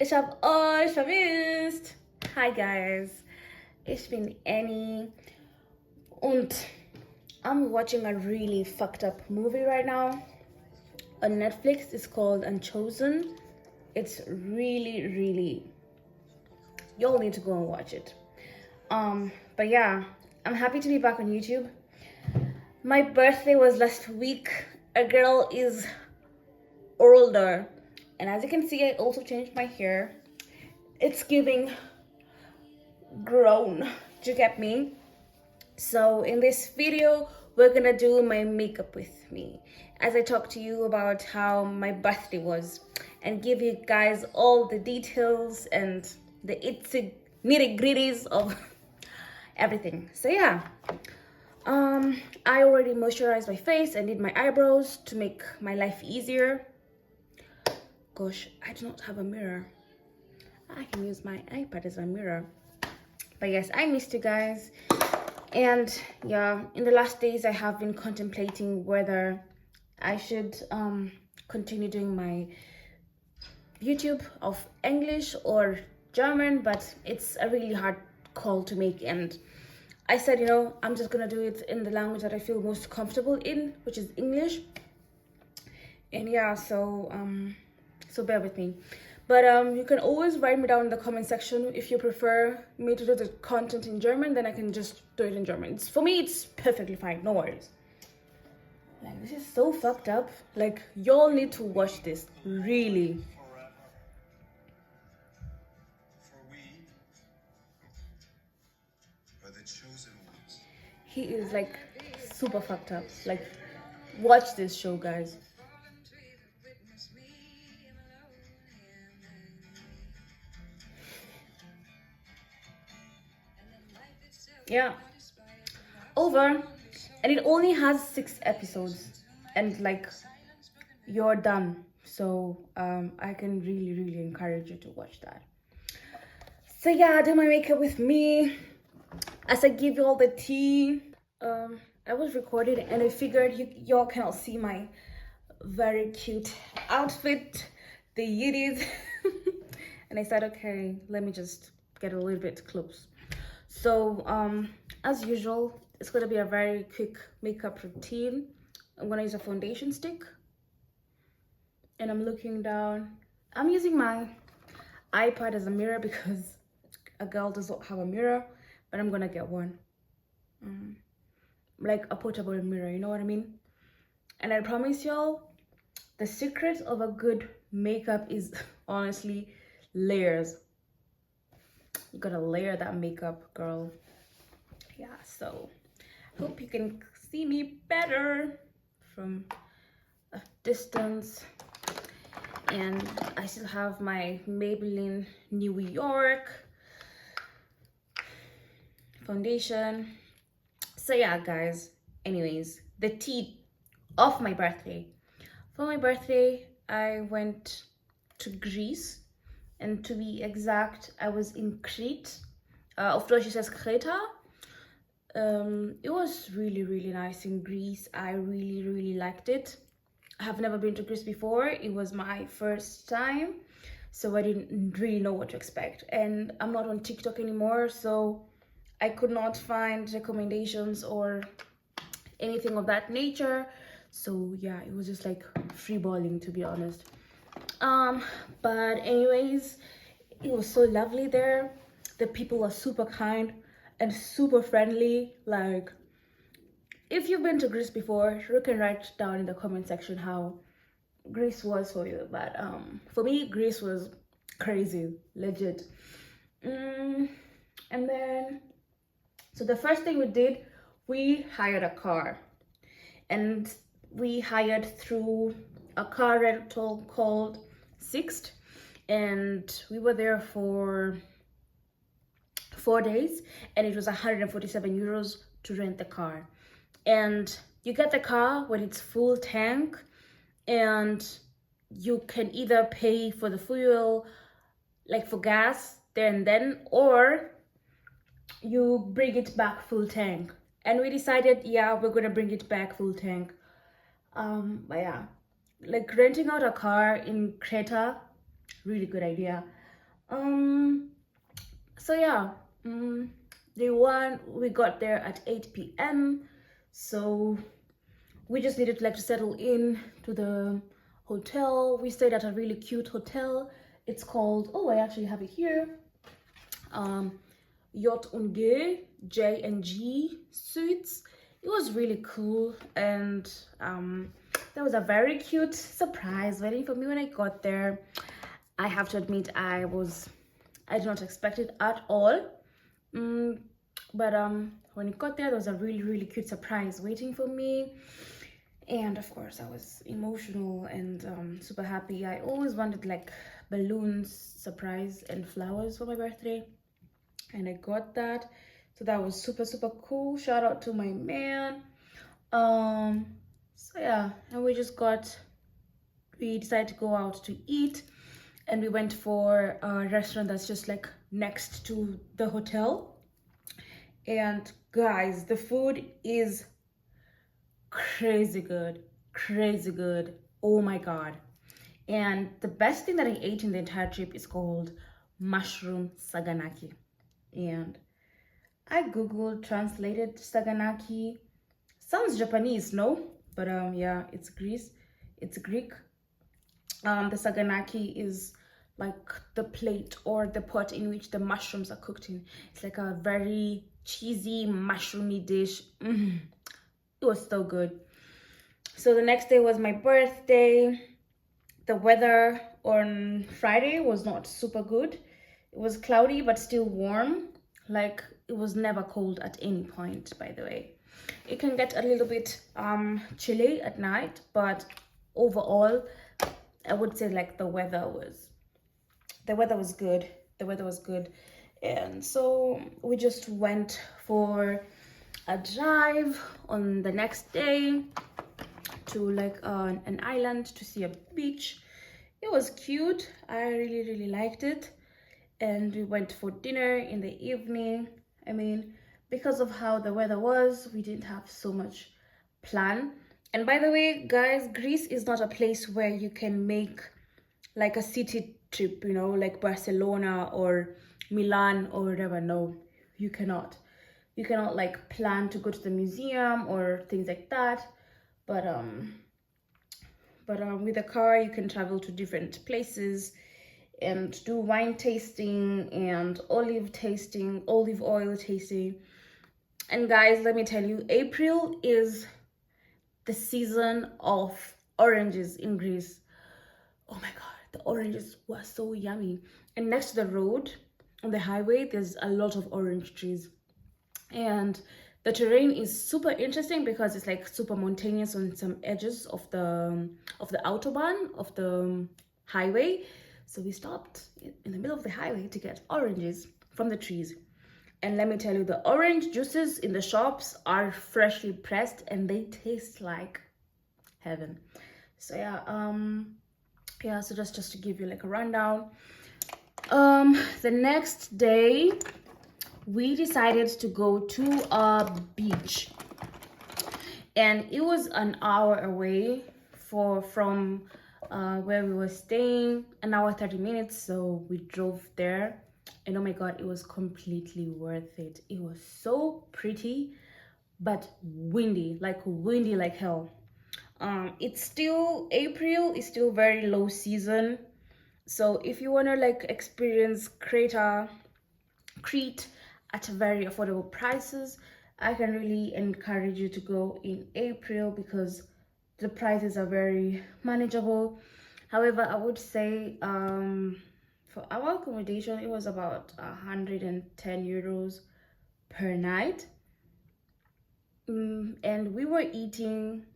Ich habe euch vermisst. Hi guys, ich bin Annie und I'm watching a really fucked up movie right now on Netflix. It's called Unchosen. It's really, y'all need to go and watch it. But yeah, I'm happy to be back on YouTube. My birthday was last week. A girl is older, and as you can see, I also changed my hair. It's giving grown. Do you get me? So in this video, we're gonna do my makeup with me as I talk to you about how my birthday was and give you guys all the details and the itsy nitty gritties of everything. So yeah, I already moisturized my face and did my eyebrows to make my life easier. Gosh, I do not have a mirror. I can use my iPad as a mirror. But yes, I missed you guys. And yeah, in the last days, I have been contemplating whether I should continue doing my YouTube of English or German, but it's a really hard call to make. And I said, you know, I'm just gonna do it in the language that I feel most comfortable in, which is English. And yeah, so bear with me. But you can always write me down in the comment section if you prefer me to do the content in German, then I can just do it in German. For me, it's perfectly fine, no worries. Like, this is so fucked up. Like, y'all need to watch this, really. He is like super fucked up. Like, watch this show, guys. Yeah, over. And it only has 6 episodes, and like, you're done. So I can really encourage you to watch that. So yeah, do my makeup with me as I give you all the tea. I was recording and I figured y'all cannot see my very cute outfit, the yiddies. And I said, okay, let me just get a little bit close. So as usual, it's gonna be a very quick makeup routine. I'm gonna use a foundation stick and I'm looking down. I'm using my iPad as a mirror because a girl does not have a mirror, but I'm gonna get one. Like a portable mirror, you know what I mean? And I promise y'all, the secret of a good makeup is honestly layers. You gotta layer that makeup, girl. Yeah, so I hope you can see me better from a distance. And I still have my Maybelline New York foundation. So yeah, guys, anyways, the tea of my birthday. For my birthday, I went to Greece, and to be exact, I was in Crete. Auf Deutsch it says Kreta. It was really nice in Greece. I really liked it. I have never been to Greece before. It was my first time, so I didn't really know what to expect. And I'm not on TikTok anymore, so I could not find recommendations or anything of that nature. So yeah, it was just like free balling, to be honest. But anyways, it was so lovely there. The people were super kind and super friendly. Like, if you've been to Greece before, you can write down in the comment section how Greece was for you. But for me, Greece was crazy, legit. And then, so the first thing we did, we hired a car. And we hired through a car rental called Sixt. And we were there for 4 days, and it was 147 euros to rent the car. And you get the car when it's full tank, and you can either pay for the fuel, like for gas there and then, or you bring it back full tank. And we decided, yeah, we're gonna bring it back full tank. But yeah, like renting out a car in Creta, really good idea. So yeah, day one we got there at 8 p.m. So we just needed like to settle in to the hotel. We stayed at a really cute hotel. It's called, oh, I actually have it here. Yacht und J&G Suites. It was really cool, and there was a very cute surprise waiting for me when I got there. I have to admit, I did not expect it at all. But when it got there was a really cute surprise waiting for me, and of course I was emotional and super happy. I always wanted like balloons, surprise, and flowers for my birthday, and I got that. So that was super cool. Shout out to my man. So yeah, and we decided to go out to eat, and we went for a restaurant that's just like next to the hotel. And guys, the food is crazy good. Oh my god. And the best thing that I ate in the entire trip is called mushroom saganaki. And I googled, translated saganaki. Sounds Japanese, no? But yeah, it's Greek. The saganaki is like the plate or the pot in which the mushrooms are cooked in. It's like a very cheesy mushroomy dish. It was so good. So the next day was my birthday. The weather on Friday was not super good. It was cloudy but still warm. Like, it was never cold at any point, by the way. It can get a little bit chilly at night, but overall I would say like the weather was good. And so we just went for a drive on the next day to like an island to see a beach. It was cute. I really liked it. And we went for dinner in the evening. I mean, because of how the weather was, we didn't have so much plan. And by the way, guys, Greece is not a place where you can make like a city trip, you know, like Barcelona or Milan or whatever. No, you cannot like plan to go to the museum or things like that. But with a car you can travel to different places and do wine tasting and olive oil tasting. And guys, let me tell you, April is the season of oranges in Greece. Oh my god, the oranges were so yummy. And next to the road on the highway there's a lot of orange trees, and the terrain is super interesting because it's like super mountainous on some edges of the autobahn, of the highway. So we stopped in the middle of the highway to get oranges from the trees. And let me tell you, the orange juices in the shops are freshly pressed and they taste like heaven. So yeah, so just to give you like a rundown. The next day we decided to go to a beach, and it was an hour away from where we were staying, an hour 30 minutes. So we drove there, and oh my god, it was completely worth it. It was so pretty but windy like hell. It's still April, it's still very low season. So if you want to like experience Crete at very affordable prices, I can really encourage you to go in April because the prices are very manageable. However, I would say for our accommodation it was about 110 euros per night. And we were eating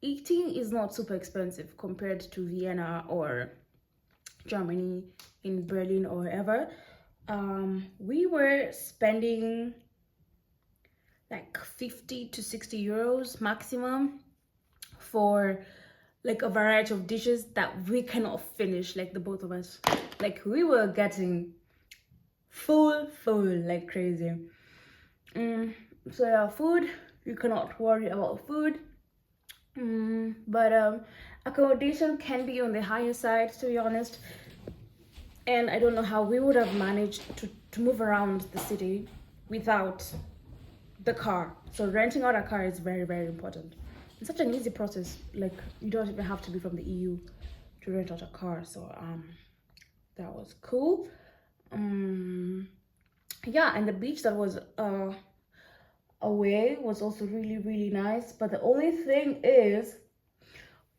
is not super expensive compared to Vienna or Germany, in Berlin or wherever. We were spending like 50 to 60 euros maximum for like a variety of dishes that we cannot finish, like the both of us. Like we were getting full like crazy. So yeah, food, you cannot worry about food. But accommodation can be on the higher side, to be honest. And I don't know how we would have managed to move around the city without the car. So renting out a car is very, very important. It's such an easy process. Like, you don't even have to be from the EU to rent out a car. So that was cool. Yeah, and the beach that was away was also really, really nice. But the only thing is,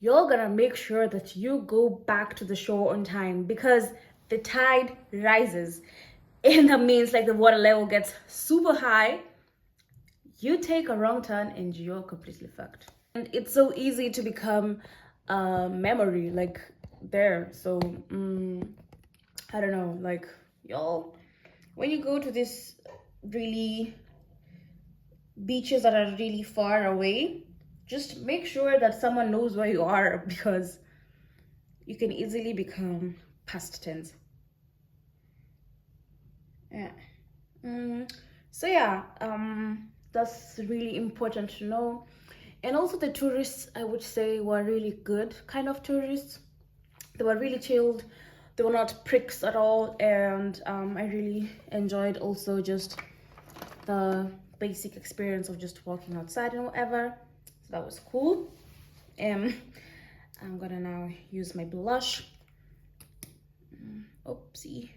you're gonna make sure that you go back to the shore on time, because the tide rises, and that means like the water level gets super high. You take a wrong turn and you're completely fucked. And it's so easy to become a memory like there. So I don't know, like, y'all, when you go to this really beaches that are really far away, just make sure that someone knows where you are, because you can easily become past tense. Yeah. So yeah, that's really important to know. And also the tourists, I would say, were really good kind of tourists. They were really chilled. They were not pricks at all. And I really enjoyed also just the basic experience of just walking outside and whatever. So that was cool. I'm gonna now use my blush. Oopsie.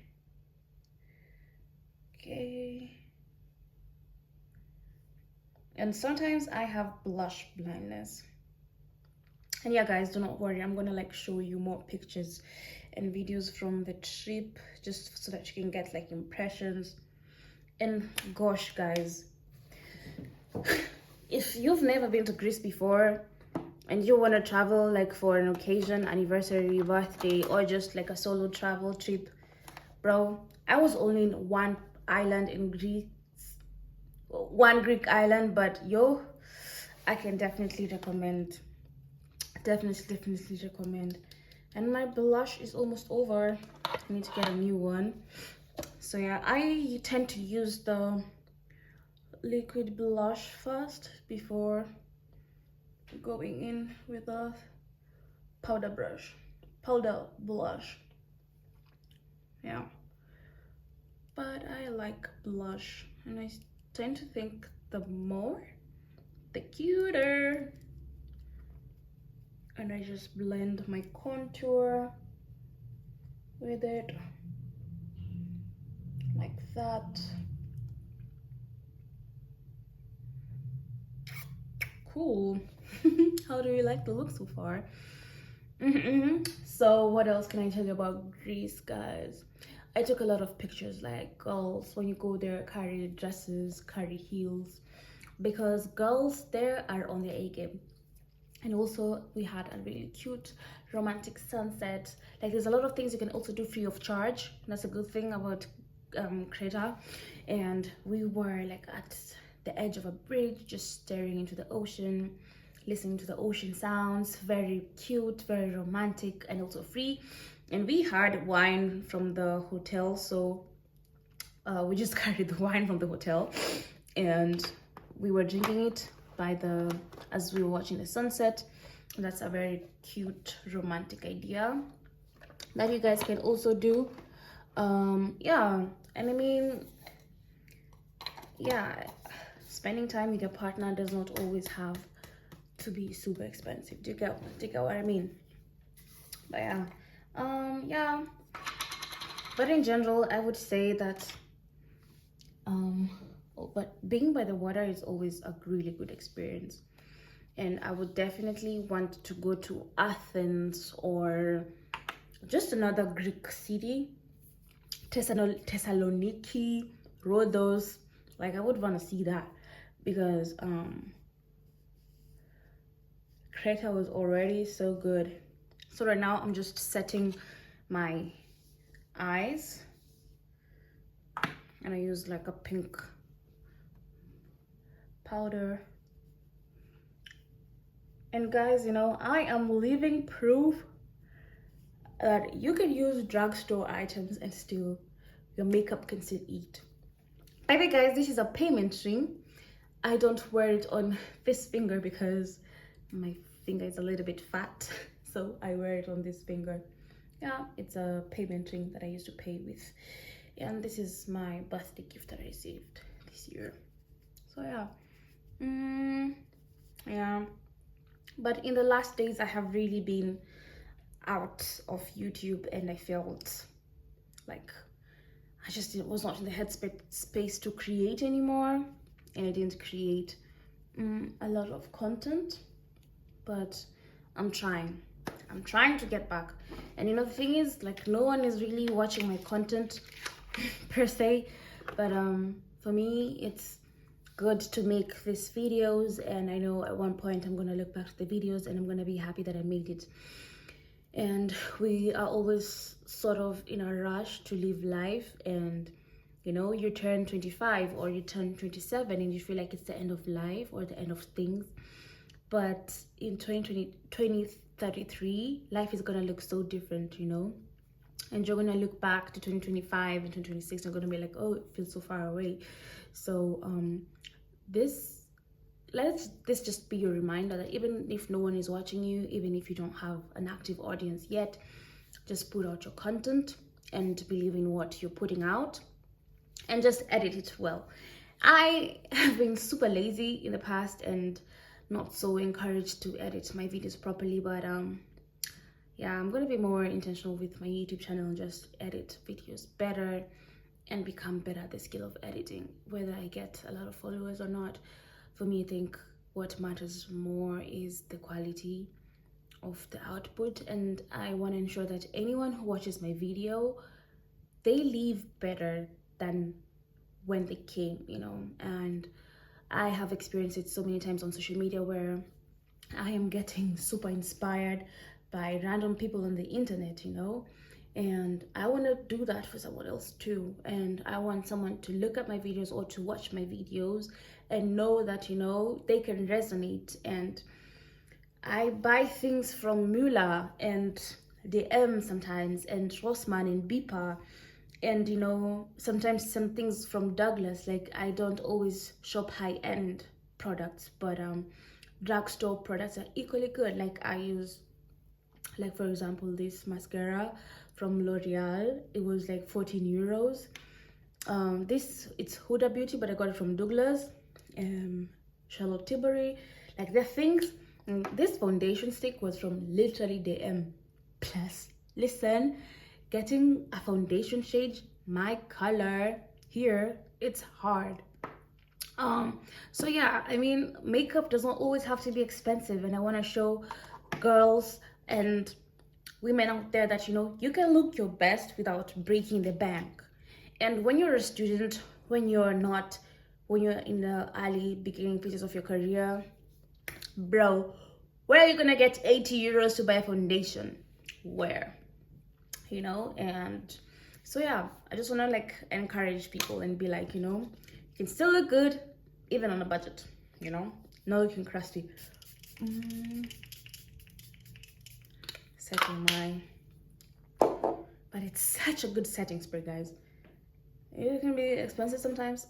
Okay. And sometimes I have blush blindness. And yeah, guys, do not worry, I'm gonna like show you more pictures and videos from the trip, just so that you can get like impressions. And gosh, guys, if you've never been to Greece before and you want to travel like for an occasion, anniversary, birthday, or just like a solo travel trip, bro, I was only in one island in Greece, one Greek island, but yo, I can definitely recommend. Definitely recommend. And my blush is almost over. I need to get a new one. So yeah, I tend to use the liquid blush first before going in with a powder blush. Yeah, but I like blush, and I tend to think the more the cuter. And I just blend my contour with it like that. Cool. How do you like the look so far? So what else can I tell you about Greece, guys? I took a lot of pictures. Like, girls, when you go there, carry dresses, carry heels, because girls there are on their A game. And also we had a really cute romantic sunset. Like, there's a lot of things you can also do free of charge. That's a good thing about Creta. And we were like at the edge of a bridge, just staring into the ocean, listening to the ocean sounds. Very cute, very romantic, and also free. And we had wine from the hotel, so we just carried the wine from the hotel, and we were drinking it as we were watching the sunset. That's a very cute romantic idea that you guys can also do. Yeah, and I mean, yeah, spending time with your partner does not always have to be super expensive. Do you get what I mean? But yeah, yeah, but in general, I would say that but being by the water is always a really good experience. And I would definitely want to go to Athens or just another Greek city, Thessaloniki, Rhodos. Like, I would want to see that, because Creta was already so good. So right now I'm just setting my eyes, and I use like a pink powder. And guys, you know, I am living proof that you can use drugstore items and still your makeup can still eat. By the way, guys, this is a payment ring. I don't wear it on this finger because my finger is a little bit fat, so I wear it on this finger. yeah, it's a payment link that I used to pay with. And this is my birthday gift that I received this year. So yeah. Yeah. But in the last days I have really been out of YouTube, and I felt like I just was not in the headspace to create anymore, and I didn't create a lot of content. But I'm trying. I'm trying to get back. And you know, the thing is, like, no one is really watching my content per se, but for me it's good to make these videos, and I know at one point I'm gonna look back at the videos and I'm gonna be happy that I made it. And we are always sort of in a rush to live life, and you know, you turn 25 or you turn 27 and you feel like it's the end of life or the end of things. But in 2033, life is gonna look so different, you know. And you're gonna look back to 2025 and 2026 and you're gonna be like, oh, it feels so far away. So this this just be your reminder that even if no one is watching you, even if you don't have an active audience yet, just put out your content and believe in what you're putting out, and just edit it well. I have been super lazy in the past and not so encouraged to edit my videos properly, but yeah, I'm gonna be more intentional with my YouTube channel and just edit videos better and become better at the skill of editing, whether I get a lot of followers or not. For me, I think what matters more is the quality of the output, and I want to ensure that anyone who watches my video, they leave better than when they came, you know. And I have experienced it so many times on social media where I am getting super inspired by random people on the internet, you know, and I want to do that for someone else too. And I want someone to look at my videos or to watch my videos and know that, you know, they can resonate. And I buy things from Mula and DM sometimes, and Rossmann and Bipa, and you know, sometimes some things from Douglas. Like, I don't always shop high-end products, but drugstore products are equally good. Like, I use, like, for example, this mascara from L'Oreal. It was like 14 euros. This, it's Huda Beauty, but I got it from Douglas. Charlotte Tilbury. Like, the things. This foundation stick was from literally DM Plus. Listen, getting a foundation shade my color here, it's hard. So yeah, I mean, makeup doesn't always have to be expensive, and I want to show girls and women out there that, you know, you can look your best without breaking the bank. And when you're a student, when you're in the early beginning phases of your career, bro, where are you gonna get 80 euros to buy a foundation? Where? You know? And so yeah, I just want to like encourage people and be like, you know, you can still look good even on a budget, you know, not looking crusty. Setting my, but it's such a good setting spray, guys. It can be expensive sometimes,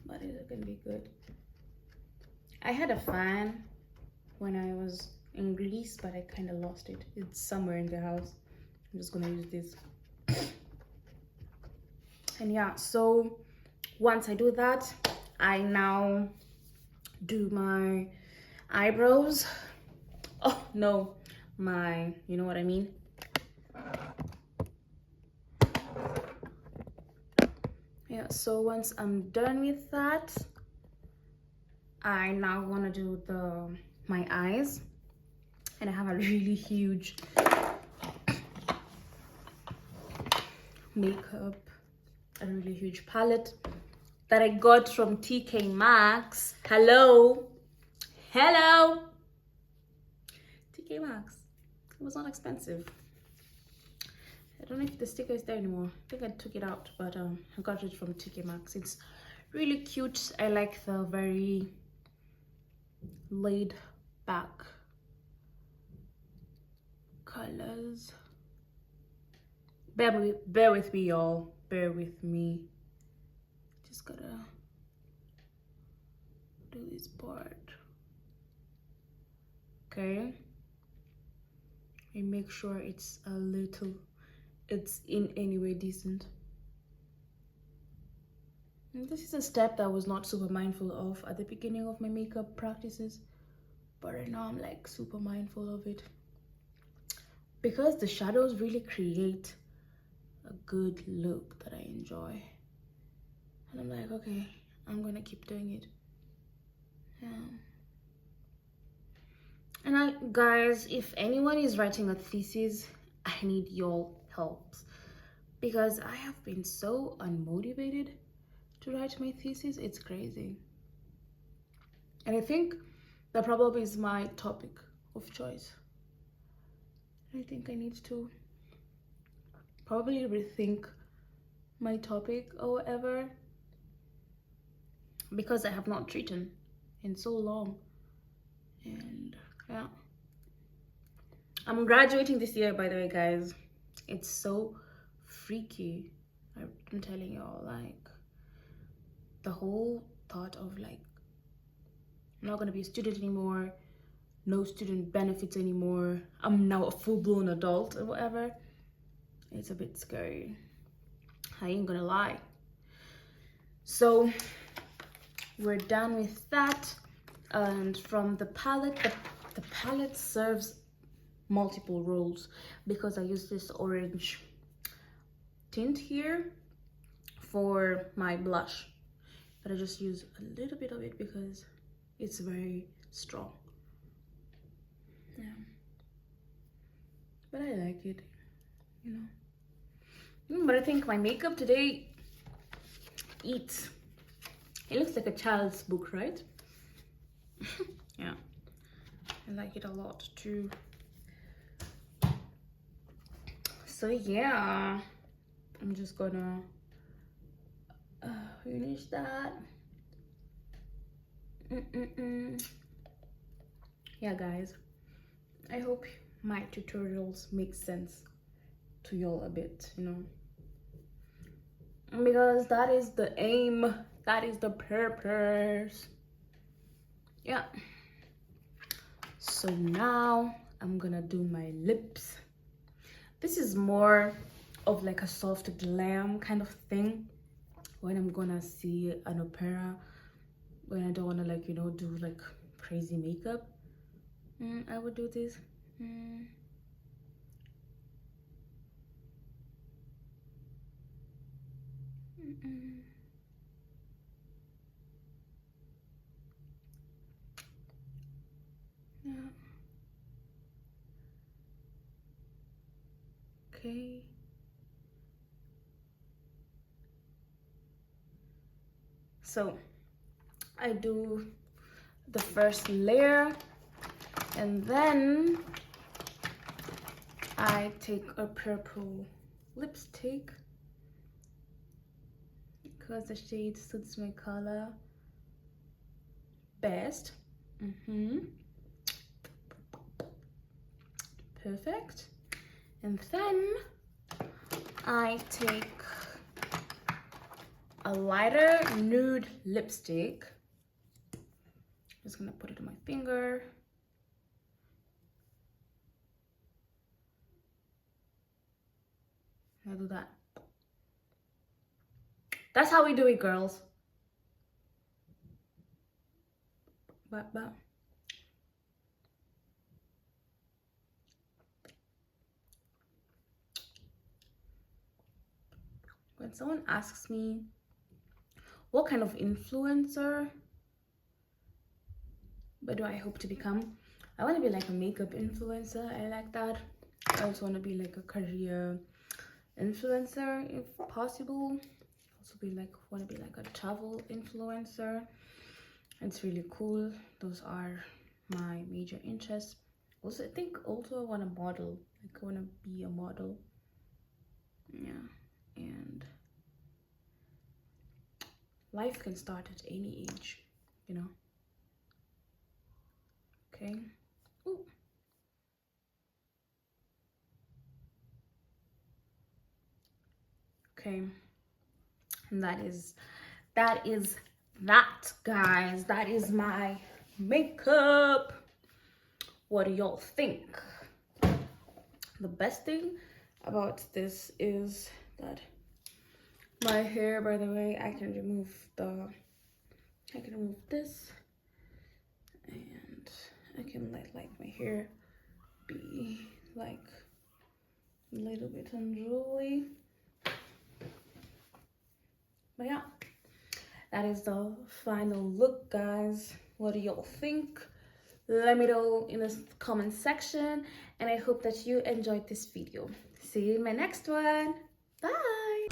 but it can be good. I had a fan when I was in Greece, but I kind of lost it. It's somewhere in the house. I'm just gonna use this. And yeah, so once I do that, I now do my eyebrows. Oh no, my, you know what I mean? Yeah, so once I'm done with that, I now want to do my eyes, and I have a really huge makeup, a really huge palette that I got from TK Maxx. Hello, TK Maxx. It was not expensive. I don't know if the sticker is there anymore. I think I took it out, but I got it from TK Maxx. It's really cute. I like the very laid back colors. Bear with me, y'all. Bear with me. Just gotta do this part. Okay. And make sure it's a little it's in any way decent. And this is a step that I was not super mindful of at the beginning of my makeup practices, but right now I'm like super mindful of it because the shadows really create a good look that I enjoy. And I'm like, okay, I'm gonna keep doing it. Yeah. And guys, if anyone is writing a thesis, I need your help because I have been so unmotivated to write my thesis. It's crazy. And I think that probably is my topic of choice. I think I need to probably rethink my topic or whatever because I have not written in so long. And yeah, I'm graduating this year, by the way, guys. It's so freaky. I'm telling y'all, like the whole thought of like I'm not gonna be a student anymore, no student benefits anymore, I'm now a full-blown adult or whatever. It's a bit scary, I ain't gonna lie. So we're done with that. And from the palette, the palette serves multiple roles because I use this orange tint here for my blush, but I just use a little bit of it because it's very strong. Yeah, but I like it, you know. But I think my makeup today eats. It looks like a child's book, right? Yeah, I like it a lot too. So yeah, I'm just gonna finish that. Yeah, guys, I hope my tutorials make sense to y'all a bit, you know, because that is the aim, that is the purpose. Yeah, so now I'm gonna do my lips. This is more of like a soft glam kind of thing when I'm gonna see an opera, when I don't want to, like, you know, do like crazy makeup. I would do this. Yeah. Okay. So I do the first layer and then I take a purple lipstick because the shade suits my color best. Perfect. And then I take a lighter nude lipstick. Just gonna put it on my finger. I'll do that. That's how we do it, girls. But when someone asks me what kind of influencer do I hope to become, I want to be like a makeup influencer. I like that. I also want to be like a career influencer if possible. Also want to be like a travel influencer. It's really cool. Those are my major interests. Also, I think also I want to model. Like I want to be a model. Yeah, and life can start at any age, you know. Okay. Ooh. Okay. And that is that, guys. That is my makeup. What do y'all think? The best thing about this is that my hair, by the way, I can remove this, and I can let like my hair be like a little bit unruly. But yeah, that is the final look, guys. What do y'all think? Let me know in the comment section, and I hope that you enjoyed this video. See you in my next one. Bye.